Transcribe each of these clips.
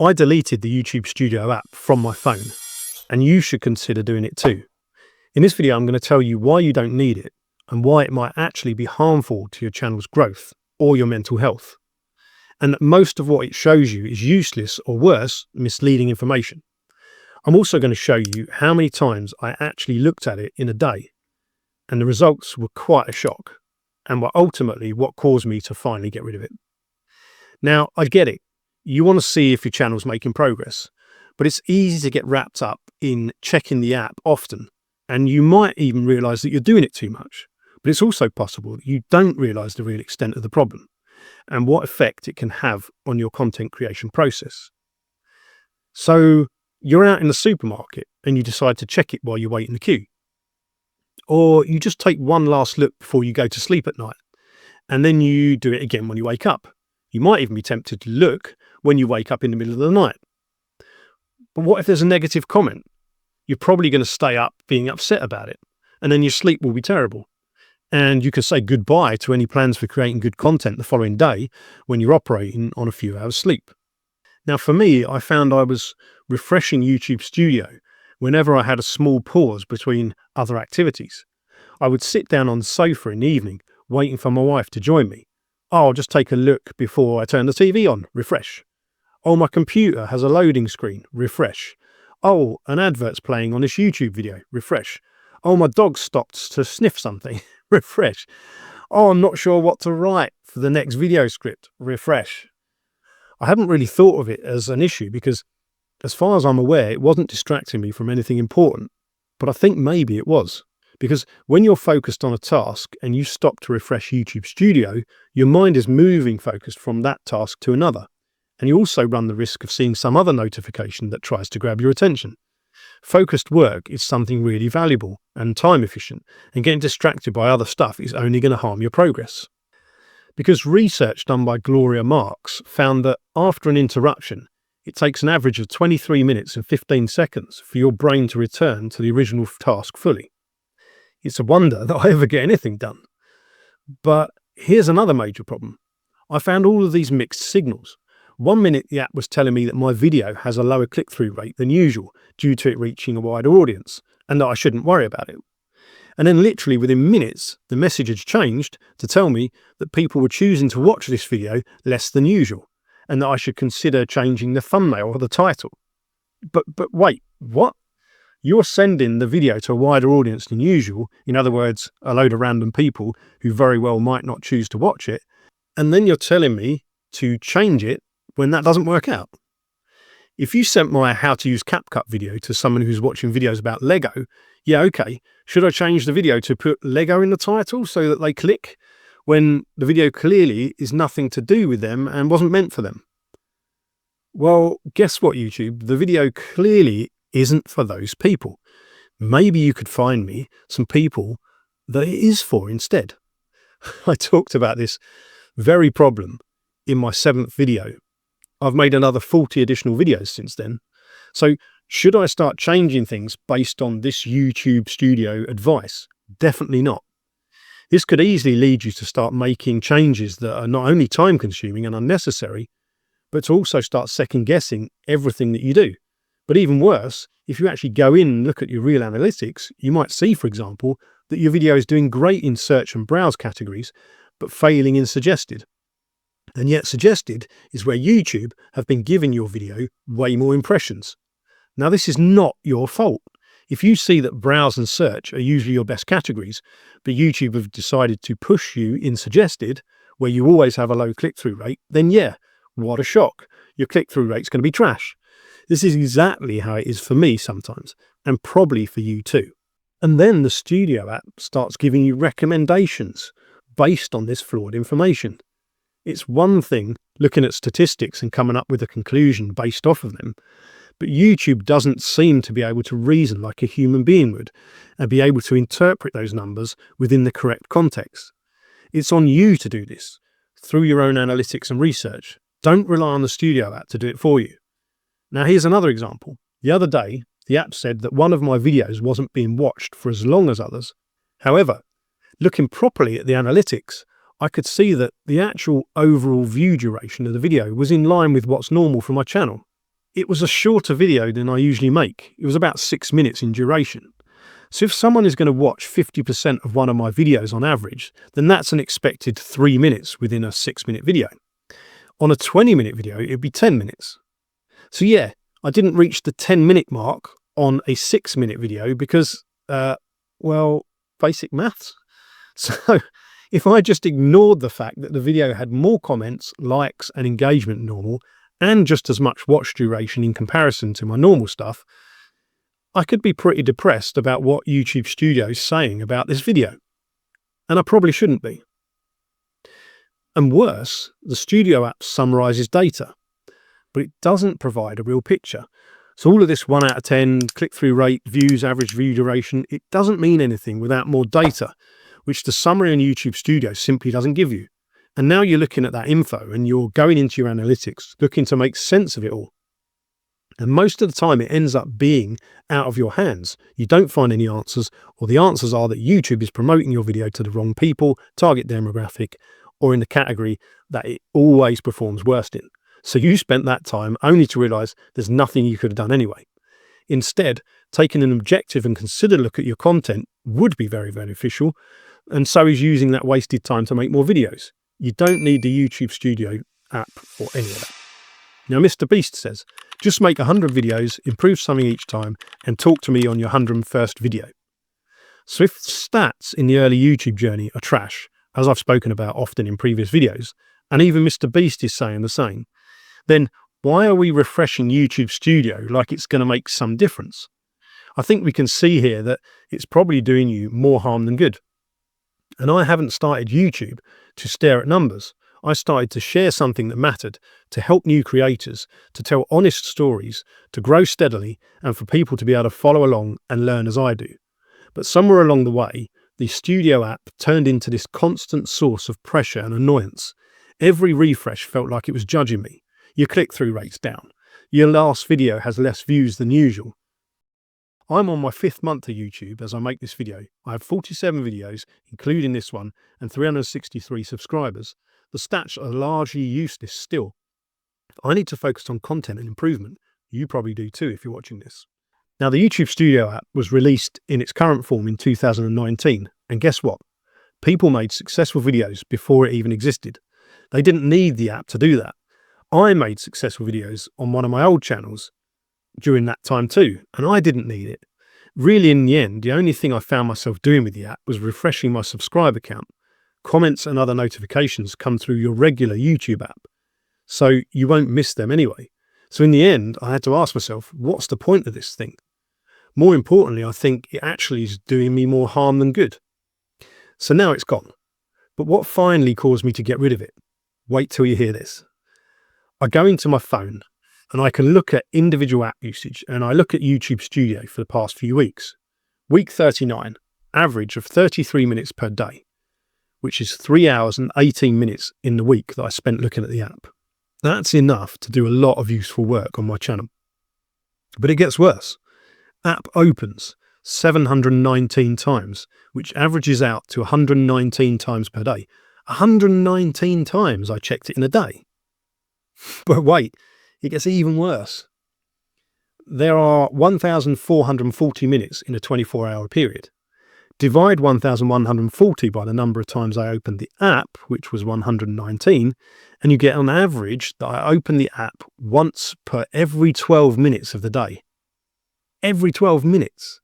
I deleted the YouTube Studio app from my phone, and you should consider doing it too. In this video, I'm going to tell you why you don't need it and why it might actually be harmful to your channel's growth or your mental health. And that most of what it shows you is useless or worse, misleading information. I'm also going to show you how many times I actually looked at it in a day, and the results were quite a shock and were ultimately what caused me to finally get rid of it. Now, I get it. You want to see if your channel's making progress, but it's easy to get wrapped up in checking the app often, and you might even realize that you're doing it too much. But it's also possible that you don't realize the real extent of the problem and what effect it can have on your content creation process. So you're out in the supermarket and you decide to check it while you wait in the queue. Or you just take one last look before you go to sleep at night, and then you do it again when you wake up. You might even be tempted to look when you wake up in the middle of the night. But what if there's a negative comment? You're probably going to stay up being upset about it, and then your sleep will be terrible. And you can say goodbye to any plans for creating good content the following day when you're operating on a few hours sleep. Now, for me, I found I was refreshing YouTube Studio whenever I had a small pause between other activities. I would sit down on the sofa in the evening, waiting for my wife to join me. Oh, I'll just take a look before I turn the TV on, refresh. Oh, my computer has a loading screen, refresh. Oh, an advert's playing on this YouTube video, refresh. Oh, my dog stopped to sniff something, refresh. Oh, I'm not sure what to write for the next video script, refresh. I haven't really thought of it as an issue because, as far as I'm aware, it wasn't distracting me from anything important. But I think maybe it was. Because when you're focused on a task and you stop to refresh YouTube Studio, your mind is moving focused from that task to another. And you also run the risk of seeing some other notification that tries to grab your attention. Focused work is something really valuable and time efficient, and getting distracted by other stuff is only going to harm your progress. Because research done by Gloria Marks found that after an interruption, it takes an average of 23 minutes and 15 seconds for your brain to return to the original task fully. It's a wonder that I ever get anything done. But here's another major problem. I found all of these mixed signals. 1 minute the app was telling me that my video has a lower click-through rate than usual due to it reaching a wider audience, and that I shouldn't worry about it. And then literally within minutes, the message had changed to tell me that people were choosing to watch this video less than usual, and that I should consider changing the thumbnail or the title. But wait, what? You're sending the video to a wider audience than usual, in other words, a load of random people who very well might not choose to watch it, and then you're telling me to change it when that doesn't work out. If you sent my how to use CapCut video to someone who's watching videos about Lego, yeah, okay, should I change the video to put Lego in the title so that they click, when the video clearly is nothing to do with them and wasn't meant for them? Well, guess what, YouTube? The video clearly isn't for those people. Maybe you could find me some people that it is for instead. I talked about this very problem in my 7th video. I've made another 40 additional videos since then. So should I start changing things based on this YouTube Studio advice? Definitely not. This could easily lead you to start making changes that are not only time consuming and unnecessary, but to also start second guessing everything that you do. But even worse, if you actually go in and look at your real analytics, you might see, for example, that your video is doing great in search and browse categories, but failing in suggested. And yet suggested is where YouTube have been giving your video way more impressions. Now, this is not your fault. If you see that browse and search are usually your best categories, but YouTube have decided to push you in suggested, where you always have a low click-through rate, then yeah, what a shock. Your click-through rate's going to be trash. This is exactly how it is for me sometimes, and probably for you too. And then the Studio app starts giving you recommendations based on this flawed information. It's one thing looking at statistics and coming up with a conclusion based off of them, but YouTube doesn't seem to be able to reason like a human being would and be able to interpret those numbers within the correct context. It's on you to do this through your own analytics and research. Don't rely on the Studio app to do it for you. Now, here's another example. The other day, the app said that one of my videos wasn't being watched for as long as others. However, looking properly at the analytics, I could see that the actual overall view duration of the video was in line with what's normal for my channel. it was a shorter video than I usually make. It was about 6 minutes in duration. So if someone is going to watch 50% of one of my videos on average, then that's an expected 3 minutes within a 6-minute video. On a 20-minute video, it'd be 10 minutes. So yeah, I didn't reach the 10-minute mark on a 6-minute video because, well, basic maths. So if I just ignored the fact that the video had more comments, likes and engagement than normal, and just as much watch duration in comparison to my normal stuff, I could be pretty depressed about what YouTube Studio is saying about this video. And I probably shouldn't be. And worse, the Studio app summarizes data, but it doesn't provide a real picture. So all of this 1 out of 10, click-through rate, views, average view duration, it doesn't mean anything without more data, which the summary on YouTube Studio simply doesn't give you. And now you're looking at that info and you're going into your analytics, looking to make sense of it all. And most of the time it ends up being out of your hands. You don't find any answers, or the answers are that YouTube is promoting your video to the wrong people, target demographic, or in the category that it always performs worst in. So you spent that time only to realize there's nothing you could have done anyway. Instead, taking an objective and considered look at your content would be very beneficial, and so is using that wasted time to make more videos. You don't need the YouTube Studio app for any of that. Now, Mr. Beast says, just make 100 videos, improve something each time, and talk to me on your 101st video. So if stats in the early YouTube journey are trash, as I've spoken about often in previous videos, and even Mr. Beast is saying the same, then why are we refreshing YouTube Studio like it's going to make some difference? I think we can see here that it's probably doing you more harm than good. And I haven't started YouTube to stare at numbers. I started to share something that mattered, to help new creators, to tell honest stories, to grow steadily, and for people to be able to follow along and learn as I do. But somewhere along the way, the Studio app turned into this constant source of pressure and annoyance. Every refresh felt like it was judging me. Your click-through rate's down. Your last video has less views than usual. I'm on my 5th month of YouTube as I make this video. I have 47 videos, including this one, and 363 subscribers. The stats are largely useless still. I need to focus on content and improvement. You probably do too if you're watching this. Now, the YouTube Studio app was released in its current form in 2019, and guess what? People made successful videos before it even existed. They didn't need the app to do that. I made successful videos on one of my old channels during that time too, and I didn't need it. Really, in the end, the only thing I found myself doing with the app was refreshing my subscriber count. Comments and other notifications come through your regular YouTube app, so you won't miss them anyway. So in the end, I had to ask myself, what's the point of this thing? More importantly, I think it actually is doing me more harm than good. So now it's gone. But what finally caused me to get rid of it? Wait till you hear this. I go into my phone and I can look at individual app usage, and I look at YouTube Studio for the past few weeks. Week 39, average of 33 minutes per day, which is 3 hours and 18 minutes in the week that I spent looking at the app. That's enough to do a lot of useful work on my channel. But it gets worse. App opens 719 times, which averages out to 119 times per day. 119 times I checked it in a day. But wait, it gets even worse. There are 1,440 minutes in a 24-hour period. Divide 1,140 by the number of times I opened the app, which was 119, and you get on average that I open the app once per every 12 minutes of the day. Every 12 minutes.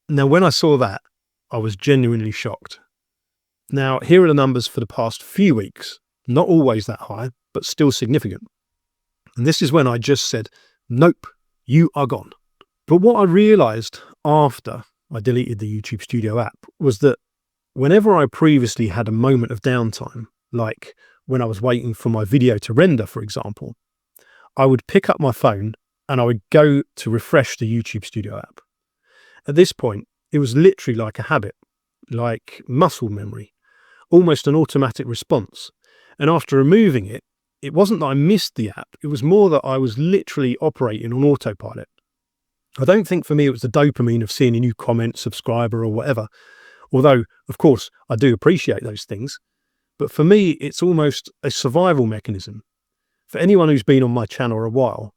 Now, when I saw that, I was genuinely shocked. Now, here are the numbers for the past few weeks. Not always that high, but still significant. And this is when I just said, nope, you are gone. But what I realized after I deleted the YouTube Studio app was that whenever I previously had a moment of downtime, like when I was waiting for my video to render, for example, I would pick up my phone and I would go to refresh the YouTube Studio app. At this point, it was literally like a habit, like muscle memory, almost an automatic response. And after removing it, it wasn't that I missed the app, it was more that I was literally operating on autopilot. I don't think for me it was the dopamine of seeing a new comment, subscriber or whatever, although, of course, I do appreciate those things. But for me, it's almost a survival mechanism. For anyone who's been on my channel a while,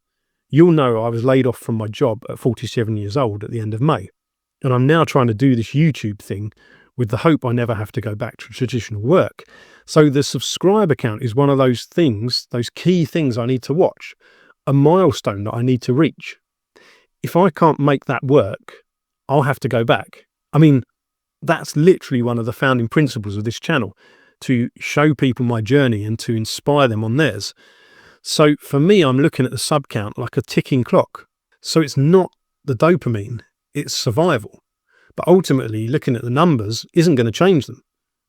You'll know I was laid off from my job at 47 years old at the end of May. And I'm now trying to do this YouTube thing with the hope I never have to go back to traditional work. So the subscriber count is one of those things, those key things I need to watch, a milestone that I need to reach. If I can't make that work, I'll have to go back. I mean, that's literally one of the founding principles of this channel, to show people my journey and to inspire them on theirs. So for me, I'm looking at the sub count like a ticking clock. So it's not the dopamine, it's survival. But ultimately, looking at the numbers isn't going to change them.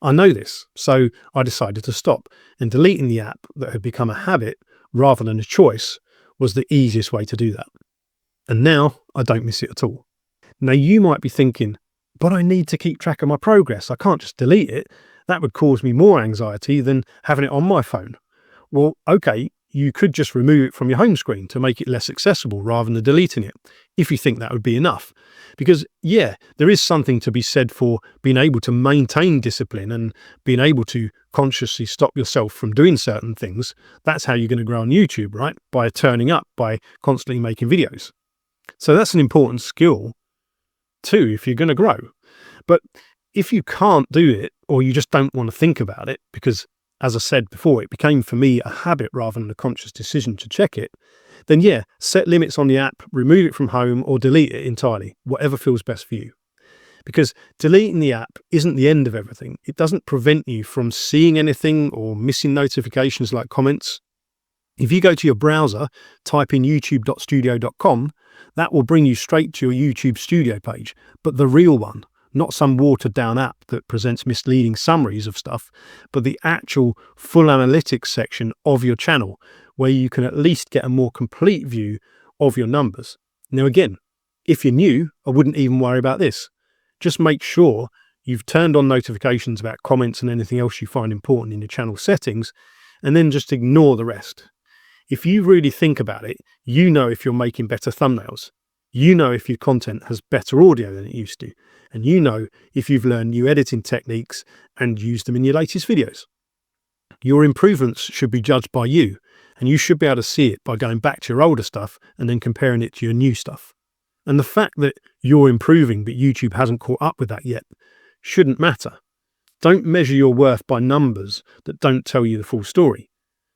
I know this, so I decided to stop, and deleting the app that had become a habit rather than a choice was the easiest way to do that. And now I don't miss it at all. Now you might be thinking, but I need to keep track of my progress. I can't just delete it. That would cause me more anxiety than having it on my phone. Well, okay, you could just remove it from your home screen to make it less accessible rather than deleting it, if you think that would be enough. Because yeah, there is something to be said for being able to maintain discipline and being able to consciously stop yourself from doing certain things. That's how you're going to grow on YouTube, right? By turning up, by constantly making videos. So that's an important skill too, if you're going to grow. But if you can't do it, or you just don't want to think about it, because as I said before, it became for me a habit rather than a conscious decision to check it, then yeah, set limits on the app, remove it from home, or delete it entirely, whatever feels best for you. Because deleting the app isn't the end of everything. It doesn't prevent you from seeing anything or missing notifications like comments. If you go to your browser, type in youtube.studio.com, that will bring you straight to your YouTube Studio page, but the real one. Not some watered down app that presents misleading summaries of stuff, but the actual full analytics section of your channel, where you can at least get a more complete view of your numbers. Now again, if you're new, I wouldn't even worry about this. Just make sure you've turned on notifications about comments and anything else you find important in your channel settings, and then just ignore the rest. If you really think about it, you know if you're making better thumbnails. You know if your content has better audio than it used to, and you know if you've learned new editing techniques and used them in your latest videos. Your improvements should be judged by you, and you should be able to see it by going back to your older stuff and then comparing it to your new stuff. And the fact that you're improving but YouTube hasn't caught up with that yet shouldn't matter. Don't measure your worth by numbers that don't tell you the full story.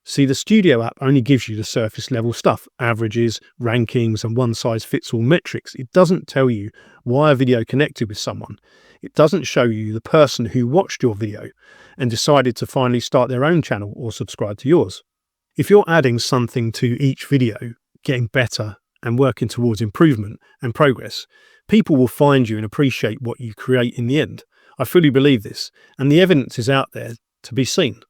See, the Studio app only gives you the surface level stuff, averages, rankings, and one-size-fits-all metrics. It doesn't tell you why a video connected with someone. It doesn't show you the person who watched your video and decided to finally start their own channel or subscribe to yours. If you're adding something to each video, getting better and working towards improvement and progress, people will find you and appreciate what you create in the end. I fully believe this, and the evidence is out there to be seen.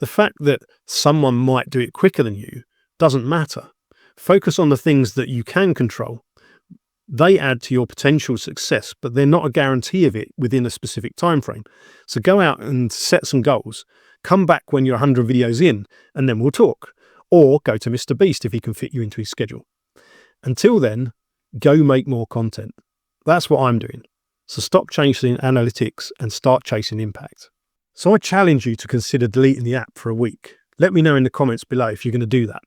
The fact that someone might do it quicker than you doesn't matter. Focus on the things that you can control. They add to your potential success, but they're not a guarantee of it within a specific time frame. So go out and set some goals. Come back when you're 100 videos in, and then we'll talk. Or go to Mr. Beast if he can fit you into his schedule. Until then, go make more content. That's what I'm doing. So stop chasing analytics and start chasing impact. So I challenge you to consider deleting the app for a week. Let me know in the comments below if you're going to do that.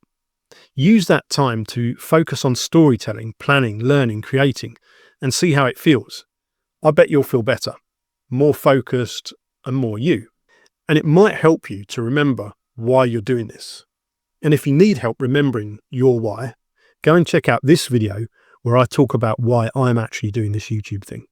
Use that time to focus on storytelling, planning, learning, creating, and see how it feels. I bet you'll feel better, more focused, and more you. And it might help you to remember why you're doing this. And if you need help remembering your why, go and check out this video where I talk about why I'm actually doing this YouTube thing.